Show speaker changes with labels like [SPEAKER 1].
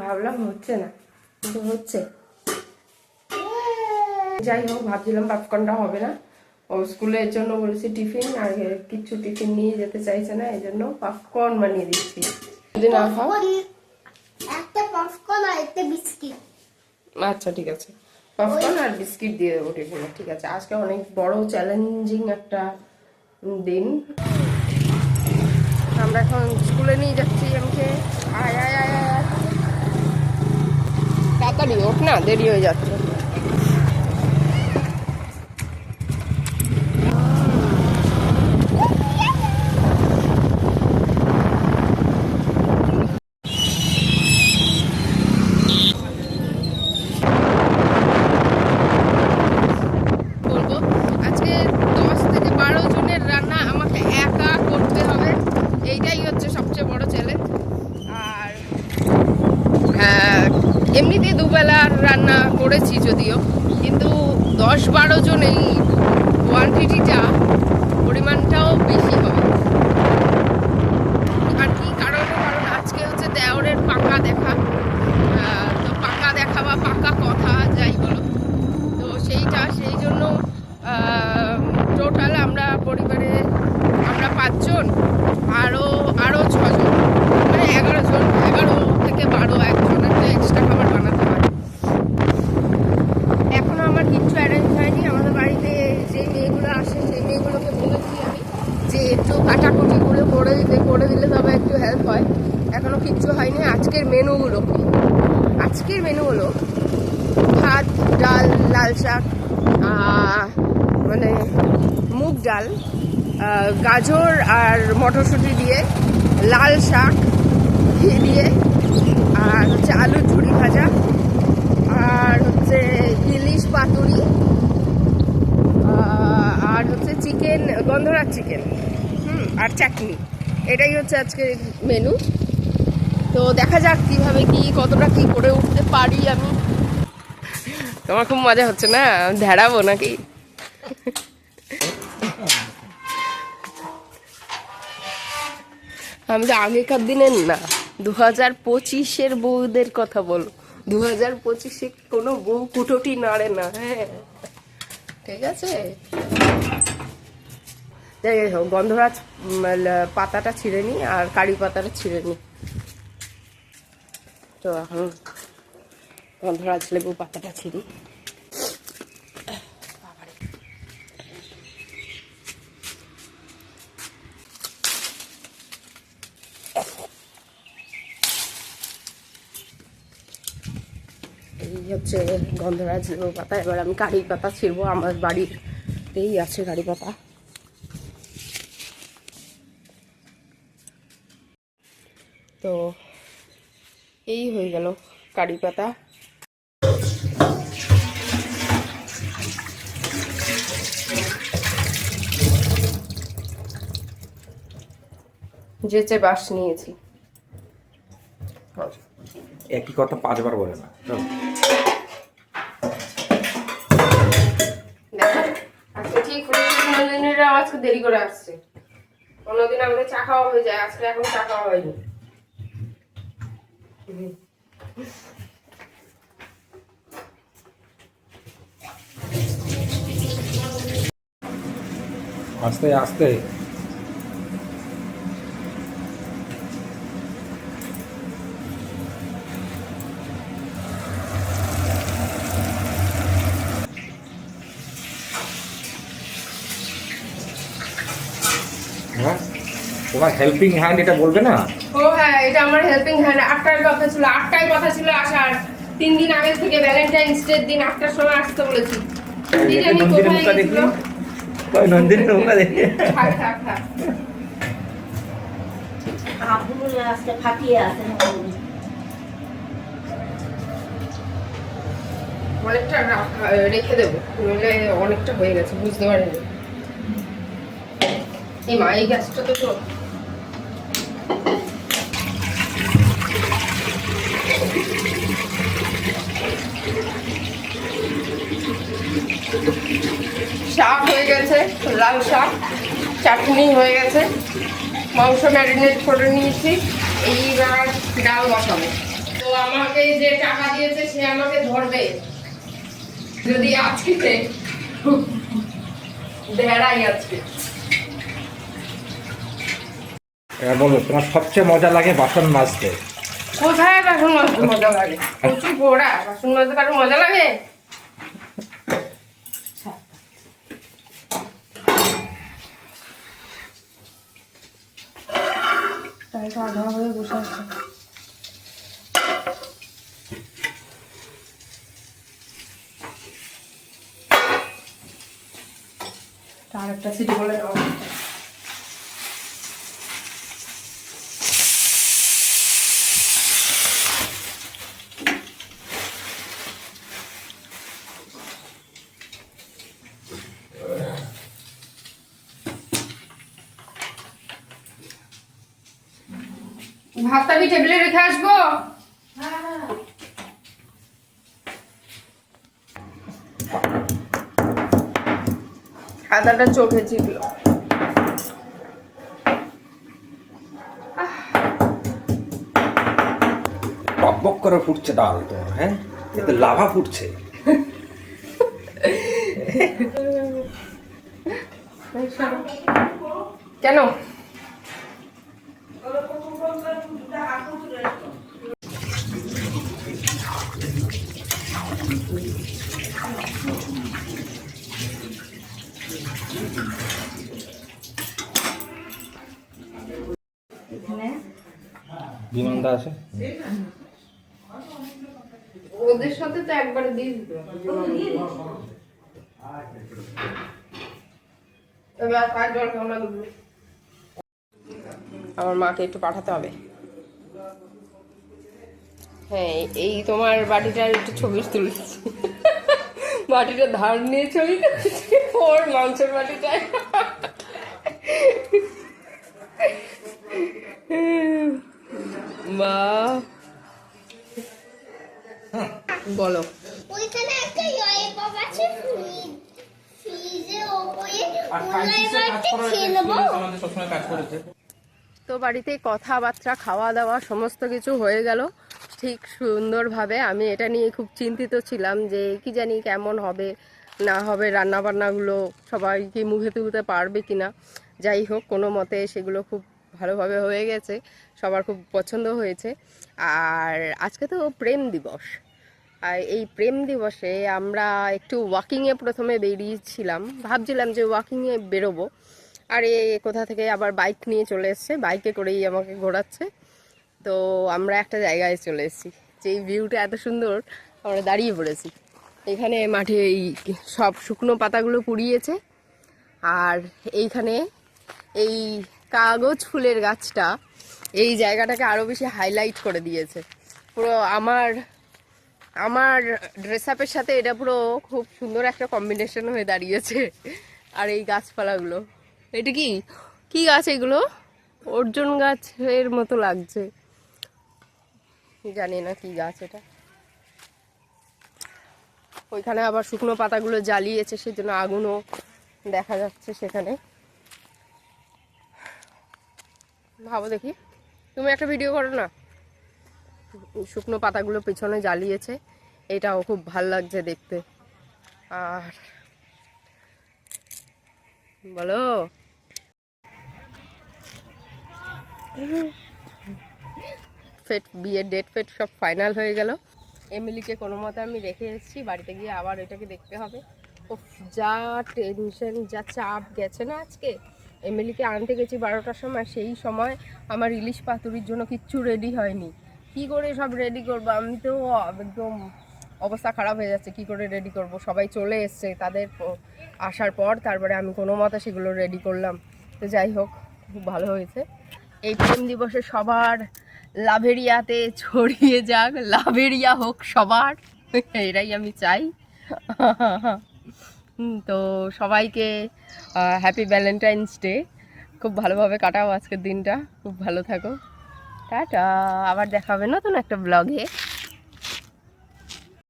[SPEAKER 1] ভাবলাম হচ্ছে না, কিন্তু হচ্ছে। যাই হোক, ভাবছিলাম পপকর্নটা হবে না। ও স্কুলের জন্য বলেছি টিফিন, আর কিছু টিফিন নিয়ে যেতে চাইছে না, এই জন্য পপকর্ন বানিয়ে দিচ্ছি। যদি না খাও,
[SPEAKER 2] একটা পপকর্ন আর একটা বিস্কিট।
[SPEAKER 1] আচ্ছা ঠিক আছে, পপকর্ন আর বিস্কিট দিয়ে দেবো টিফিনে। ঠিক আছে, আজকে অনেক বড় চ্যালেঞ্জিং একটা দিন। আমরা এখন স্কুলে নিয়ে যাচ্ছি আমাকে। আয় আয় আয় আয়, তাড়াতাড়ি ওঠ না, দেরি হয়ে যাচ্ছে। বলবো আজকে 10 থেকে 12 জনের রান্না আমাকে একা করতে হবে, এইটাই হচ্ছে সবচেয়ে বড় চ্যালেঞ্জ। আর এমনিতে দুবেলার রান্না করেছি যদিও, কিন্তু 10-12 জন এই কোয়ান্টিটিটা, পরিমাণটাও বেশি হবে। আর কি কারণ আজকে হচ্ছে দেওরের পাকা দেখা, তো পাকা দেখা বা পাকা কথা যাই বলো, তো সেই জন্য টোটাল আমরা পরিবারে আমরা 5 জন, আরও 6 জন, মানে 11 জন, 11 থেকে 12 একজনের তো এক্সট্রা খাবার বানাতে হয়। এখনো আমার কিচ্ছু অ্যারেঞ্জ হয়নি। আমাদের বাড়িতে যে মেয়েগুলো আসে সেই মেয়েগুলোকে বলেছি আমি যে একটু কাটাকুটি করে দিলে তবে একটু হেল্প হয়। এখনো কিচ্ছু হয়নি। আজকের মেনু হলো ভাত, ডাল, লাল শাক, মানে মুগ ডাল, গাজর আর মটরশুঁটি দিয়ে, লাল শাক দিয়ে, আর হচ্ছে আলুর ঝুড়ি ভাজা, আর হচ্ছে ইলিশ পাতুরি, আর হচ্ছে চিকেন, গন্ধরাজ চিকেন, আর চাটনি। এটাই হচ্ছে আজকের মেনু। তো দেখা যাক কিভাবে কতটা কি করে উঠতে পারি আমি। তোমার খুব মজা হচ্ছে না? ধ্যাড়াবো নাকি? আমি তো আগেকার দিনের না, 2025-এর বউদের কথা বলো। 2025-এ কোনো বউ কুটোটি নাড়ে না। হ্যাঁ ঠিক আছে, যাই হোক, গন্ধরাজ পাতাটা ছিঁড়ে নি আর কারি পাতাটা ছিঁড়ে নি। তো এখন গন্ধরাজ লেবু পাতাটা ছিঁড়ি। এই হচ্ছে গন্ধরাজ লেবু পাতা। এবার আমি কারি পাতা ছিঁড়বো, আমার বাড়িতেই আছে কারি পাতা। তো এই হয়ে গেল কারি পাতা। যেচে বাঁশ নিয়েছি।
[SPEAKER 3] একই কথা 5 বার বলে না।
[SPEAKER 1] আজকে ঠিক আজকে দেরি করে আসছে। অন্যদিন আমাদের চা খাওয়া হয়ে যায়, আজকে এখন চা খাওয়া হয়নি।
[SPEAKER 3] আস্তে আস্তে তোমার হেল্পিং হ্যান্ড এটা বলবে না?
[SPEAKER 1] ও হ্যাঁ, এটা আমার হেল্পিং হ্যান্ড। 8টার কথা ছিল, 8টায় কথা ছিল আসার। 3 দিন আগে থেকে ভ্যালেন্টাইন্স ডে দিন 8টার সময় আসতে বলেছি।
[SPEAKER 3] নন্দিনীর মুখটা দেখলি? কই নন্দিনীর মুখটা দেখলি?
[SPEAKER 1] থাক থাক থাক।
[SPEAKER 2] আবুল আজকে ফাটিয়ে আছে।
[SPEAKER 1] অনেকটা রেখে দেবো, নইলে অনেকটা হয়ে গেছে, বুঝতে পারিনি। এই মা, এই গ্যাসটা তো শাক হয়ে গেছে, লাল শাক, চাটনি হয়ে গেছে, মাংস ম্যারিনেট করে নিয়েছি। এইবার ডাল বসাবো। তো আমাকে যে টাকা দিয়েছে সে আমাকে ধরবে যদি আজকে দেড়াই আজকে।
[SPEAKER 3] এবার বলো তোমার সবচেয়ে মজা লাগে বাসন মাজতে?
[SPEAKER 1] কোথায় বাসন মাজতে মজা লাগে? প্রচুর পোড়া বাসন মাজতে কারো মজা লাগে? তাই তো আধা হয়ে বসে আছে। আর একটা সিটি বলে দাও। ভাতটা কি টেবিলে রেখে আসবো? আদাটা চোখে চিপলো।
[SPEAKER 3] বক করে ফুটছে ডাল তোমার, হ্যাঁ? এতে লাভা ফুটছে।
[SPEAKER 1] কেন?
[SPEAKER 3] বিমানদা আছে
[SPEAKER 1] ওদের সাথে তো একবার দিয়ে দিতে আমার মাকে একটু পাঠাতে হবে। হ্যাঁ, এই তোমার বাটিটার একটু ছবি তুলেছি। বাটিটা ধার নিয়ে ছবি তুলেছি ওর মাংসের বাটিটায়। মা বলো।
[SPEAKER 2] ওইখানে একটা ললিপপ আছে ফ্রিজের ওপরে ললিপপটা খেয়ে নেবো।
[SPEAKER 3] আমাদের সবসময় কাজ করেছে।
[SPEAKER 1] তো বাড়িতে কথাবার্তা খাওয়া দাওয়া সমস্ত কিছু হয়ে গেল ঠিক সুন্দরভাবে। আমি এটা নিয়ে খুব চিন্তিত ছিলাম যে কি জানি কেমন হবে না হবে, রান্নাবান্নাগুলো সবাই কি মুখে তুলতে পারবে কিনা। যাই হোক, কোনো মতে সেগুলো খুব ভালোভাবে হয়ে গেছে, সবার খুব পছন্দ হয়েছে। আর আজকে তো প্রেম দিবস, আর এই প্রেম দিবসে আমরা একটু ওয়াকিংয়ে প্রথমে বেরিয়েছিলাম, ভাবছিলাম যে ওয়াকিংয়ে বেরোবো। আর এ কোথা থেকে আবার বাইক নিয়ে চলে এসছে, বাইকে করেই আমাকে ঘোরাচ্ছে। তো আমরা একটা জায়গায় চলে এসেছি, যেই ভিউটা এত সুন্দর, আমরা দাঁড়িয়ে পড়েছি এখানে। মাঠে এই সব শুকনো পাতাগুলো পুড়িয়েছে, আর এইখানে এই কাগজ ফুলের গাছটা এই জায়গাটাকে আরও বেশি হাইলাইট করে দিয়েছে। পুরো আমার ড্রেস আপের সাথে এটা পুরো খুব সুন্দর একটা কম্বিনেশন হয়ে দাঁড়িয়েছে। আর এই গাছপালাগুলো, এটা কি কি গাছ এগুলো? অর্জুন গাছের মতো লাগছে, জানি না কি গাছ এটা। ওইখানে আবার শুকনো পাতাগুলো জ্বালিয়েছে, সেজন্য আগুনও দেখা যাচ্ছে সেখানে। ভাবো দেখি, তুমি একটা ভিডিও করো না। শুকনো পাতাগুলো পেছনে জ্বালিয়েছে, এটাও খুব ভাল লাগছে দেখতে। আর বলো, বিয়ের ডেট ফেট সব ফাইনাল হয়ে গেল। এমিলিকে কোনো মতে আমি রেখে এসেছি, বাড়িতে গিয়ে আবার এটাকে দেখতে হবে। ও যা টেনশন, যা চাপ গেছে না আজকে। এমিলিকে আনতে গেছি 12টার সময়, সেই সময় আমার ইলিশ পাতুরির জন্য কিচ্ছু রেডি হয়নি। কি করে সব রেডি করবো, আমি তো একদম অবস্থা খারাপ হয়ে যাচ্ছে। কি করে রেডি করব, সবাই চলে এসছে, তাদের আসার পর তারপরে আমি কোনো মতে সেগুলো রেডি করলাম। তো যাই হোক, খুব ভালো হয়েছে। এই প্রেম দিবসে সবার লাভেরিয়াতে ছড়িয়ে যাক, লাভেরিয়া হোক সবার, এটাই আমি চাই। তো সবাইকে হ্যাপি ভ্যালেন্টাইন্স ডে। খুব ভালোভাবে কাটাও আজকের দিনটা, খুব ভালো থাকো, টাটা। আবার দেখা হবে নতুন একটা ব্লগে।